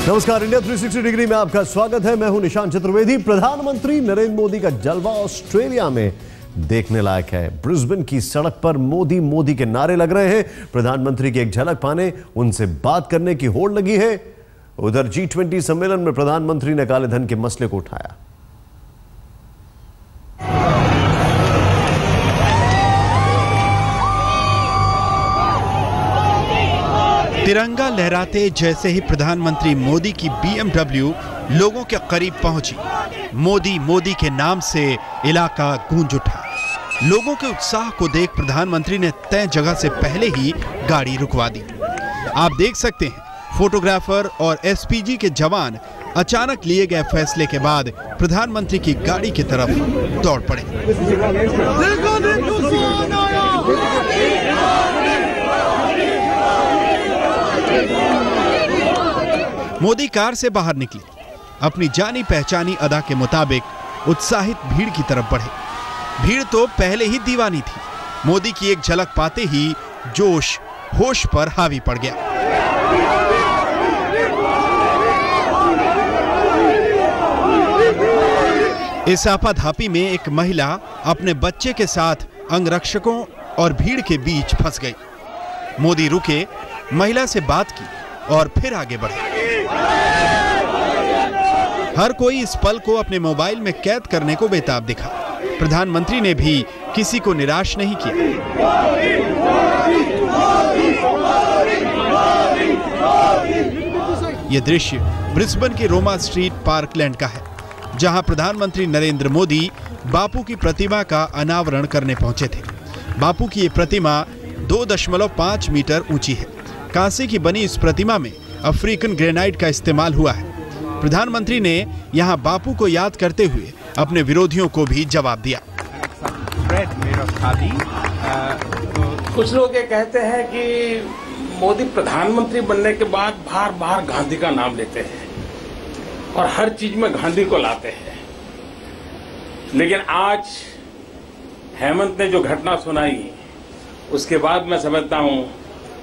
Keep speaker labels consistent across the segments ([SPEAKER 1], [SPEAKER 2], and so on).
[SPEAKER 1] नमस्कार, India 360 degree में आपका स्वागत है। मैं हूं निशांत चतुर्वेदी। प्रधानमंत्री नरेंद्र मोदी का जलवा ऑस्ट्रेलिया में देखने लायक है। ब्रिस्बेन की सड़क पर मोदी मोदी के नारे लग रहे हैं। प्रधानमंत्री की एक झलक पाने, उनसे बात करने की होड़ लगी है। उधर G20 सम्मेलन में प्रधानमंत्री ने काले धन के मसले को उठाया।
[SPEAKER 2] तिरंगा लहराते जैसे ही प्रधानमंत्री मोदी की BMW लोगों के करीब पहुंची, मोदी मोदी के नाम से इलाका गूंज उठा। लोगों के उत्साह को देख प्रधानमंत्री ने तय जगह से पहले ही गाड़ी रुकवा दी। आप देख सकते हैं, फोटोग्राफर और SPG के जवान अचानक लिए गए फैसले के बाद प्रधानमंत्री की गाड़ी की तरफ दौड़ पड़े। मोदी कार से बाहर निकली, अपनी जानी पहचानी अदा के मुताबिक उत्साहित भीड़ की तरफ बढ़े। भीड़ तो पहले ही दीवानी थी। मोदी की एक झलक पाते ही जोश होश पर हावी पड़ गया। इस आपाधापी में एक महिला अपने बच्चे के साथ अंगरक्षकों और भीड़ के बीच फंस गई। मोदी रुके, महिला से बात की और फिर आगे बढ़े। हर कोई इस पल को अपने मोबाइल में कैद करने को बेताब दिखा। प्रधानमंत्री ने भी किसी को निराश नहीं किया। यह दृश्य ब्रिस्बेन के रोमा स्ट्रीट पार्कलैंड का है, जहां प्रधानमंत्री नरेंद्र मोदी बापू की प्रतिमा का अनावरण करने पहुंचे थे। बापू की ये प्रतिमा 2.5 मीटर ऊंची है। कांसे की बनी इस प्रतिमा में अफ्रीकन ग्रेनाइट का इस्तेमाल हुआ है। प्रधानमंत्री ने यहां बापू को याद करते हुए अपने विरोधियों को भी जवाब दिया।
[SPEAKER 3] कुछ लोग ये कहते हैं कि मोदी प्रधानमंत्री बनने के बाद बार बार गांधी का नाम लेते हैं और हर चीज में गांधी को लाते हैं, लेकिन आज हेमंत ने जो घटना सुनाई, उसके बाद मैं समझता हूं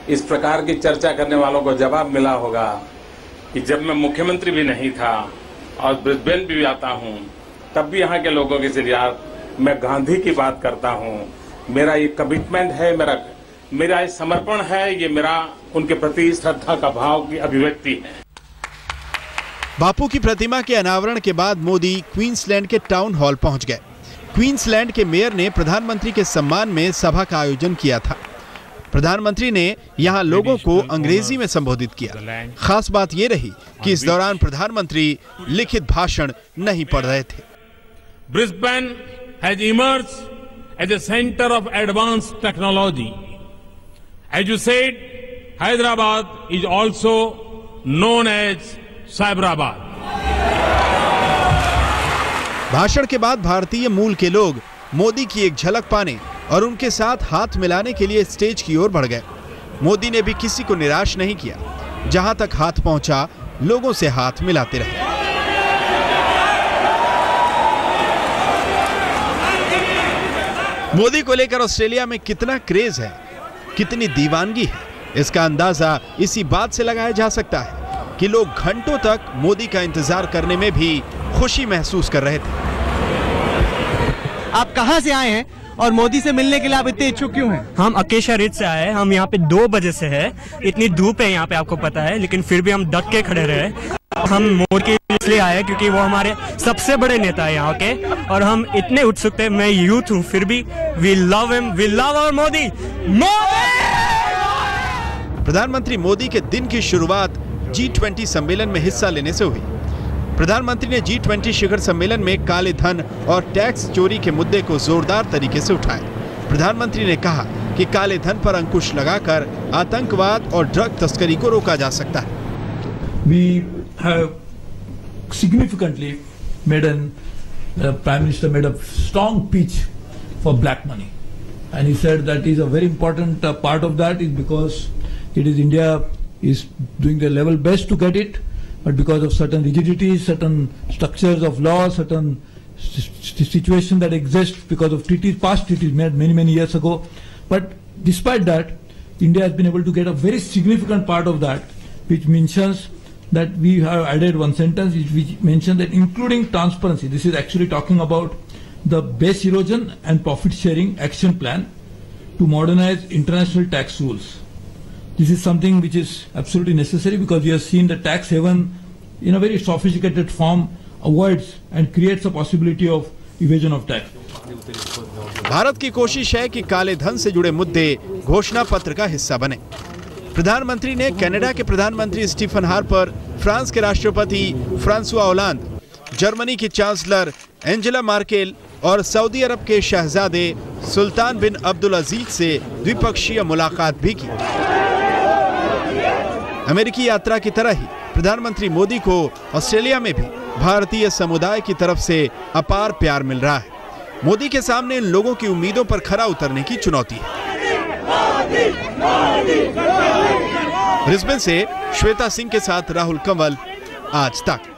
[SPEAKER 3] इस प्रकार की चर्चा करने वालों को जवाब मिला होगा कि जब मैं मुख्यमंत्री भी नहीं था और ब्रिस्बेन भी आता हूं, तब भी यहाँ के लोगों के साथ मैं गांधी की बात करता हूं। मेरा ये कमिटमेंट है, मेरा ये समर्पण है, ये मेरा उनके प्रति श्रद्धा का भाव की अभिव्यक्ति है।
[SPEAKER 2] बापू की प्रतिमा के अनावरण के बाद मोदी क्वींसलैंड के टाउन हॉल पहुंच गए। क्वींसलैंड के मेयर ने प्रधानमंत्री के सम्मान में सभा का आयोजन किया था। प्रधानमंत्री ने यहां लोगों को अंग्रेजी में संबोधित किया। खास बात यह रही कि इस दौरान प्रधानमंत्री लिखित भाषण नहीं पढ़ रहे थे।
[SPEAKER 3] Brisbane has emerged as a centre of advanced technology. As you said, Hyderabad is also known as Cyberabad.
[SPEAKER 2] भाषण के बाद भारतीय मूल के लोग मोदी की एक झलक पाने और उनके साथ हाथ मिलाने के लिए स्टेज की ओर बढ़ गए। मोदी ने भी किसी को निराश नहीं किया। जहां तक हाथ पहुंचा, लोगों से हाथ मिलाते रहे। मोदी को लेकर ऑस्ट्रेलिया में कितना क्रेज है, कितनी दीवानगी है, इसका अंदाजा इसी बात से लगाया जा सकता है कि लोग घंटों तक मोदी का इंतजार करने में भी खुशी महसूस कर रहे थे।
[SPEAKER 4] आप कहां से आए हैं और मोदी से मिलने के लिए आप इतने इच्छुक क्यों हैं?
[SPEAKER 5] हम अकेशा रिज से आए हैं। हम यहाँ पे 2 बजे से है। इतनी धूप है यहाँ पे, आपको पता है, लेकिन फिर भी हम डट के खड़े रहे। हम मोदी के इसलिए आए क्योंकि वो हमारे सबसे बड़े नेता है यहाँ के, और हम इतने उत्सुक थे। मैं यूथ हूँ, फिर भी we love him, we love our Modi.
[SPEAKER 2] प्रधानमंत्री मोदी के दिन की शुरुआत G20 सम्मेलन में हिस्सा लेने से हुई। प्रधानमंत्री ने G20 शिखर सम्मेलन में काले धन और टैक्स चोरी के मुद्दे को जोरदार तरीके से उठाया। प्रधानमंत्री ने कहा कि काले धन पर अंकुश लगाकर आतंकवाद और ड्रग तस्करी को रोका जा सकता है।
[SPEAKER 6] We have significantly made Prime Minister made a strong pitch for black money, and he said that is a very important part of that is because it is India is doing the level best to get it, but because of certain rigidities, certain structures of law, certain situations that exist because of treaties, past treaties made many years ago. But despite that, India has been able to get a very significant part of that, which mentions that we have added one sentence which mentioned that including transparency. This is actually talking about the base erosion and profit sharing action plan to modernize international tax rules. This is something which is absolutely necessary because we have seen the tax haven in a very sophisticated form avoids and creates a possibility of evasion of tax.
[SPEAKER 2] Bharat की कोशिश है कि काले धन से जुड़े मुद्दे घोषणा पत्र का हिस्सा बने। प्रधानमंत्री ने कनाडा के प्रधानमंत्री स्टीफन हार्पर, फ्रांस के राष्ट्रपति फ्रांसुआ ओलांद, जर्मनी की चांसलर एंजेला मार्केल और सऊदी अरब के शहजादे सुल्तान बिन अब्दुल अजीज से द्विपक्षीय मुलाकात भी की। अमेरिकी यात्रा की तरह ही प्रधानमंत्री मोदी को ऑस्ट्रेलिया में भी भारतीय समुदाय की तरफ से अपार प्यार मिल रहा है। मोदी के सामने इन लोगों की उम्मीदों पर खरा उतरने की चुनौती है। ब्रिस्बेन से श्वेता सिंह के साथ राहुल कंवल, आज तक।